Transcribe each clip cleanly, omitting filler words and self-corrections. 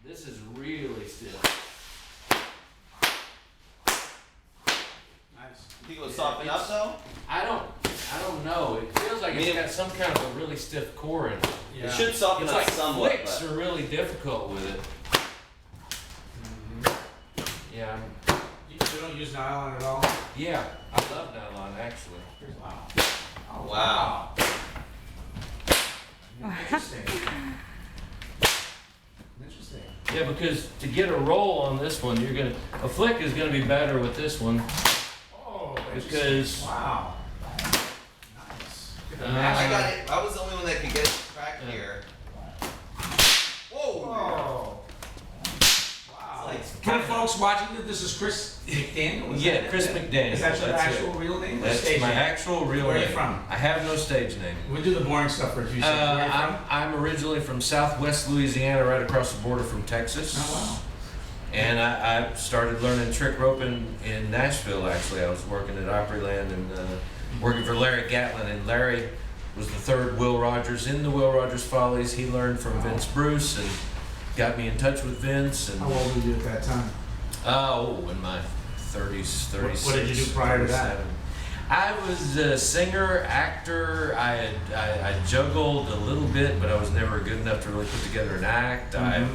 This is really stiff. Nice. You think it'll soften up though? I don't know. It feels like it's got some kind of a really stiff core in it. Yeah. It should soften It's up like somewhat. flicks But are really difficult with it. Yeah, You don't use nylon at all? yeah. I love nylon actually. Wow. oh, wow. Interesting. Interesting. Yeah, because to get a roll on this one, a flick is gonna be better with this one Oh, because wow. Nice. Look at the Uh, match. I got it. I was the only one that could get it cracked Yeah. here. Whoa! Oh. Wow. Like- For the folks watching, this is Chris McDaniel. Is yeah, that- Chris McDaniel. Is that your that's actual it. real name? Or That's stage my name? actual real Where are name. you from? I have no stage name. We do the boring stuff first. You said where are you from? I'm originally from Southwest Louisiana, right across the border from Texas. Oh wow. And I started learning trick roping in Nashville. Actually, I was working at Opryland and working for Larry Gatlin. And Larry was the third Will Rogers in the Will Rogers Follies. He learned from Vince Bruce and got me in touch with Vince. And How old were you at that time? in my 30s, 36. What did you do prior to that? 37. I was a singer, actor. I juggled a little bit, but I was never good enough to really put together an act. I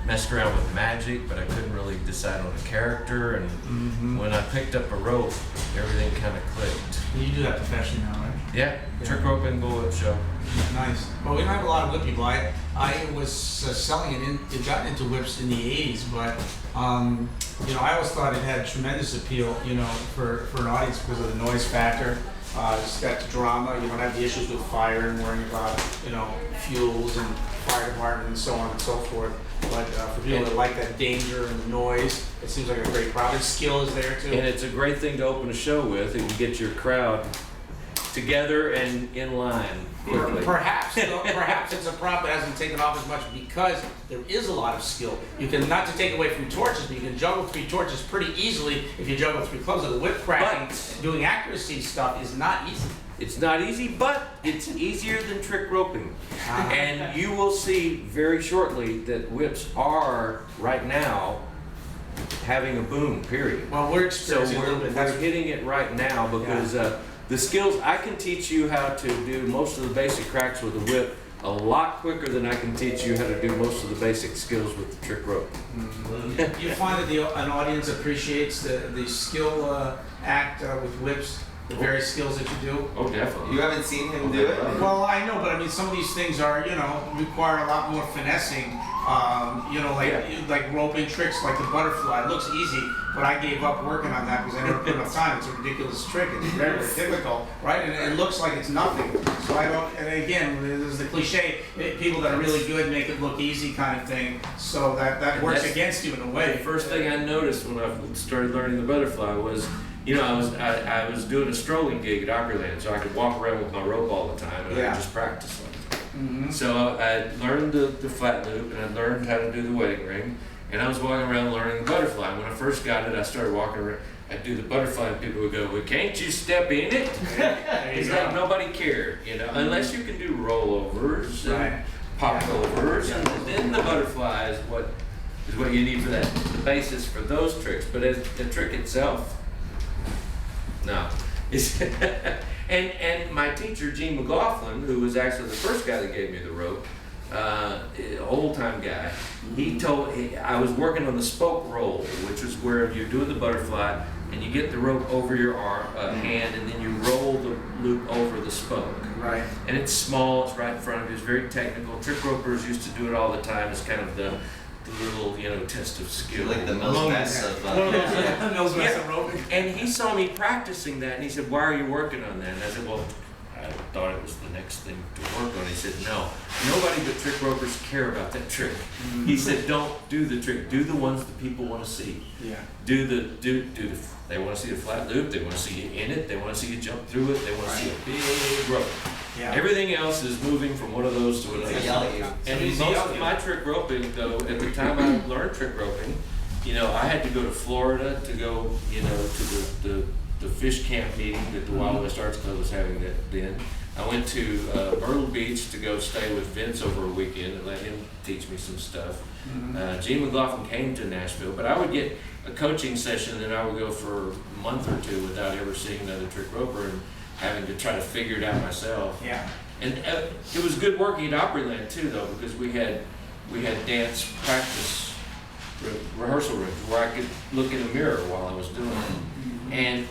messed around with magic, but I couldn't really decide on a character. And when I picked up a rope, everything kind of clicked. You do that professionally now, right? Yeah, trick roping, bullwhip show. Nice. Well, we don't have a lot of whip people. I was selling it gotten into whips in the 80s, but I always thought it had tremendous appeal, for an audience because of the noise factor. It's got the drama. You don't have the issues with fire and worrying about, fuels and fire department and so on and so forth. But for people that like that danger and the noise, it seems like a great crowd. And skill is there too. And it's a great thing to open a show with. It can get your crowd together and in line quickly. Perhaps it's a prop that hasn't taken off as much because there is a lot of skill. You can, not to take away from torches, but you can juggle 3 torches pretty easily if you juggle 3 clubs. The whip cracking, doing accuracy stuff is not easy. It's not easy, but it's easier than trick roping. And you will see very shortly that whips are, right now, having a boom, period. Well, we're So experiencing a little bit. we're hitting it right now because the skills, I can teach you how to do most of the basic cracks with a whip a lot quicker than I can teach you how to do most of the basic skills with the trick rope. You find that an audience appreciates the skill act with whips, the various skills that you do? Oh, definitely. You haven't seen him do it? Well, I know, but I mean, some of these things are, require a lot more finessing. Like roping tricks, like the butterfly. It looks easy, but I gave up working on that because I never put enough time. It's a ridiculous trick. It's very, very difficult, right? And it looks like it's nothing. So I don't. And again, there's the cliche: people that are really good make it look easy, kind of thing. So that works against you in a The way. first thing I noticed when I started learning the butterfly was, I was doing a strolling gig at Opryland, so I could walk around with my rope all the time, and I Yeah. would just practice like that. So I learned the flat loop, and I learned how to do the wedding ring, and I was walking around learning the butterfly. When I first got it, I started walking around. I'd do the butterfly, and people would go, "Well, can't you step in it?" It's like nobody cared, unless you can do rollovers and popovers, and then the butterfly is what you need for that, the basis for those tricks. But as the trick itself, no. And my teacher, Gene McLaughlin, who was actually the first guy that gave me the rope, old time guy, I was working on the spoke roll, which is where you're doing the butterfly and you get the rope over your hand, and then you roll the loop over the spoke. Right. And it's small, it's right in front of you, it's very technical. Trick ropers used to do it all the time. It's kind of the little, test of skill. Like the Mills mess of Mills mess of roping. And he saw me practicing that, and he said, "Why are you working on that?" And I said, "Well, I thought it was the next thing to work on." He said, "No, nobody but trick ropers care about that trick." He said, "Don't do the trick. Do the ones that people want to see. Yeah. They want to see a flat loop. They want to see you in it. They want to see you jump through it. They want to see a big rope. Yeah. Everything else is moving from one of those to another." They yell at you. And most of my trick roping, though, at the time I learned trick roping, I had to go to Florida to go, to the fish camp meeting that the Wild West Arts Club was having then. I went to Myrtle Beach to go stay with Vince over a weekend and let him teach me some stuff. Gene McLaughlin came to Nashville, but I would get a coaching session and I would go for a month or two without ever seeing another trick roper and having to try to figure it out myself. Yeah. And it was good working at Opryland too, though, because we had dance practice rehearsal rooms where I could look in a mirror while I was doing it. And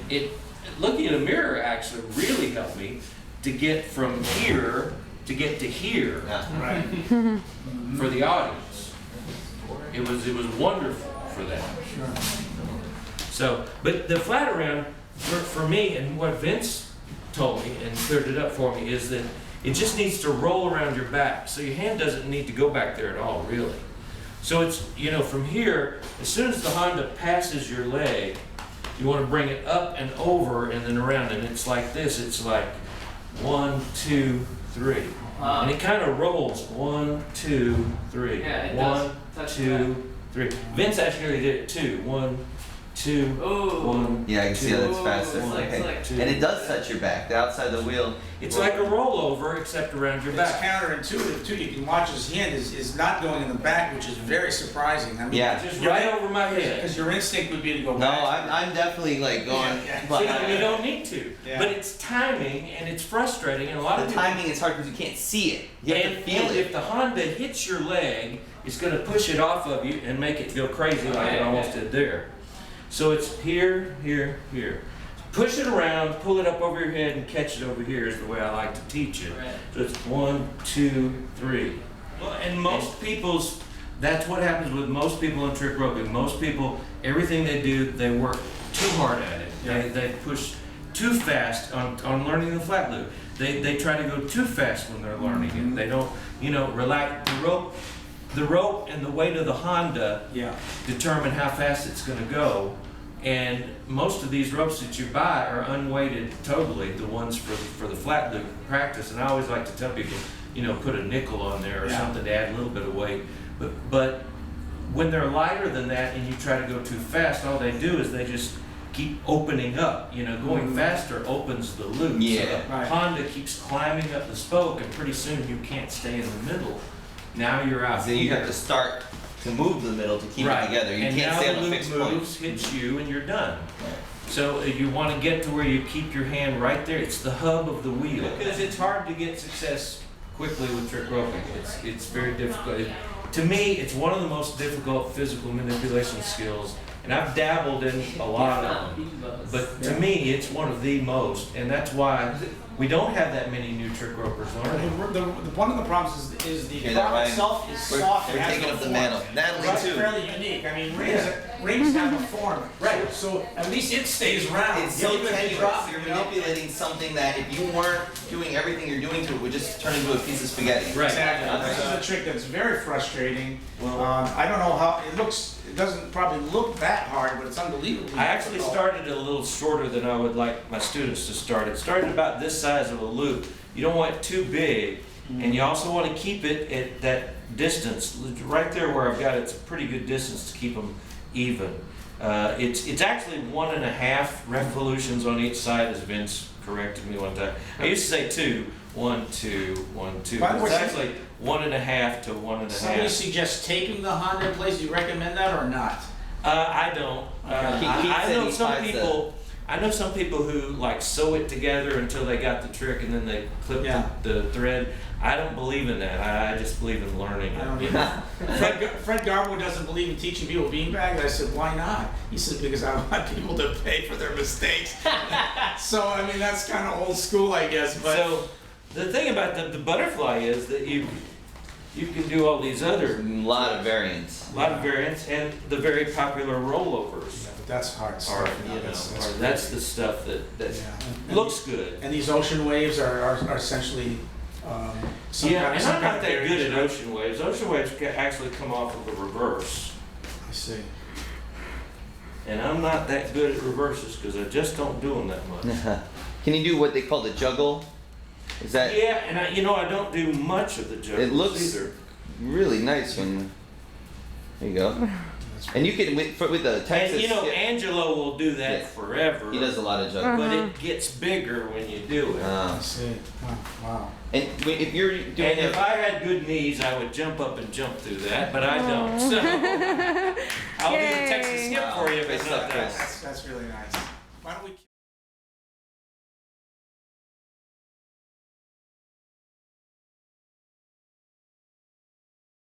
looking in a mirror actually really helped me to get from here to get to here Right. for the audience. It was wonderful for that. Sure. So, but the flat around for me, and what Vince told me and cleared it up for me, is that it just needs to roll around your back. So your hand doesn't need to go back there at all, really. So it's, from here, as soon as the Honda passes your leg, you want to bring it up and over and then around. And it's like this. It's like 1, 2, 3. And it kind of rolls 1, 2, 3. Yeah, it 1, does. 2, 3. Vince actually did it too. 1, 2, Oh. 1. Yeah, I can see that it's faster. It's like- Two. And it does touch your back. The outside of the wheel. It's like a rollover except around your It's back. counterintuitive too. You can watch his hand is not going in the back, which is very surprising. I mean, Yeah. Just right over my head. Because your instinct would be to go No, back. I'm definitely like going. Yeah. But See, you don't need to. Yeah. But it's timing and it's frustrating and a lot the of people. timing is hard because you can't see it. You have And, to feel and it. if the Honda hits your leg, it's going to push it off of you and make it go crazy like it almost did there. So it's here, here, here. Push it around, pull it up over your head, and catch it over here is the way I like to teach it. Right. So it's 1, 2, 3. Well, and most people's, that's what happens with most people in trick roping. Most people, everything they do, they work too hard at it. They push too fast on learning the flat loop. They try to go too fast when they're learning it. They don't, relax the rope and the weight of the Honda Yeah. determine how fast it's going to go. And most of these ropes that you buy are unweighted totally, the ones for the flat loop practice. And I always like to tell people, put a nickel on there or something to add a little bit of weight. But when they're lighter than that and you try to go too fast, all they do is they just keep opening up. Going faster opens the loop. Yeah. So the Right. Honda keeps climbing up the spoke, and pretty soon you can't stay in the middle. Now you're out Then you here. have to start to move the middle to keep Right. it together. You and can't now stay the on a loop fixed point. moves, hits you, and you're done. So you want to get to where you keep your hand right there. It's the hub of the wheel. Because it's hard to get success quickly with trick roping. It's very difficult. To me, it's one of the most difficult physical manipulation skills. And I've dabbled in a lot of them. But to me, it's one of the most. And that's why we don't have that many new trick ropers learning. One of the problems is the Hear that, prop Ryan? itself is We're soft. and has taking no up the form. mantle. Natalie That's too. fairly unique. I mean, rings have a form. Right. So at least it stays round. It's so Even if you tenuous. drop, You're manipulating something that if you weren't doing everything you're doing to it, would just turn into a piece of spaghetti. Right. Exactly. This is a trick that's very frustrating. Well- I don't know how it looks. It doesn't probably look that hard, but it's unbelievably. I actually difficult. started it a little shorter than I would like my students to start. It started about this size of a loop. You don't want it too big, and you also want to keep it at that distance. Right there where I've got it's a pretty good distance to keep them even. It's actually 1.5 revolutions on each side, as Vince corrected me one time. I used to say 2, 1, 2, 1, 2. By the But it's way, actually 1.5 to 1.5. Somebody suggests taping the Honda in place. Do you recommend that or not? I don't. He I said know he some finds people. I know some people who like sew it together until they got the trick, and then they clip Yeah. the thread. I don't believe in that. I just believe in learning. I don't either. Fred Garbo doesn't believe in teaching people beanbags. I said, why not? He said, because I want people to pay for their mistakes. So, I mean, that's kind of old school, I guess. But So the thing about the butterfly is that you can do all these other A lot of variants. lot of variants, and the very popular rollovers but that's hard are stuff. that's the stuff that Yeah. looks good. And these ocean waves are essentially some Yeah, kind, and some I'm kind not of that good variation. at ocean waves. Ocean waves actually come off of a reverse. I see. And I'm not that good at reverses because I just don't do them that much. Can you do what they call the juggle? Is that Yeah, and I don't do much of the juggles It looks- either. really nice when? There you go. And you can with the Texas. And you know, skip, Angelo will do that Yeah. forever. he does a lot of juggling. But it gets bigger when you do it. I see. Oh, wow. And if you're doing And if I had good knees, I would jump up and jump through that, but I don't. So I'll do the Texas skip for you, but Good not stuff, that. Chris. That's really nice. Why don't we?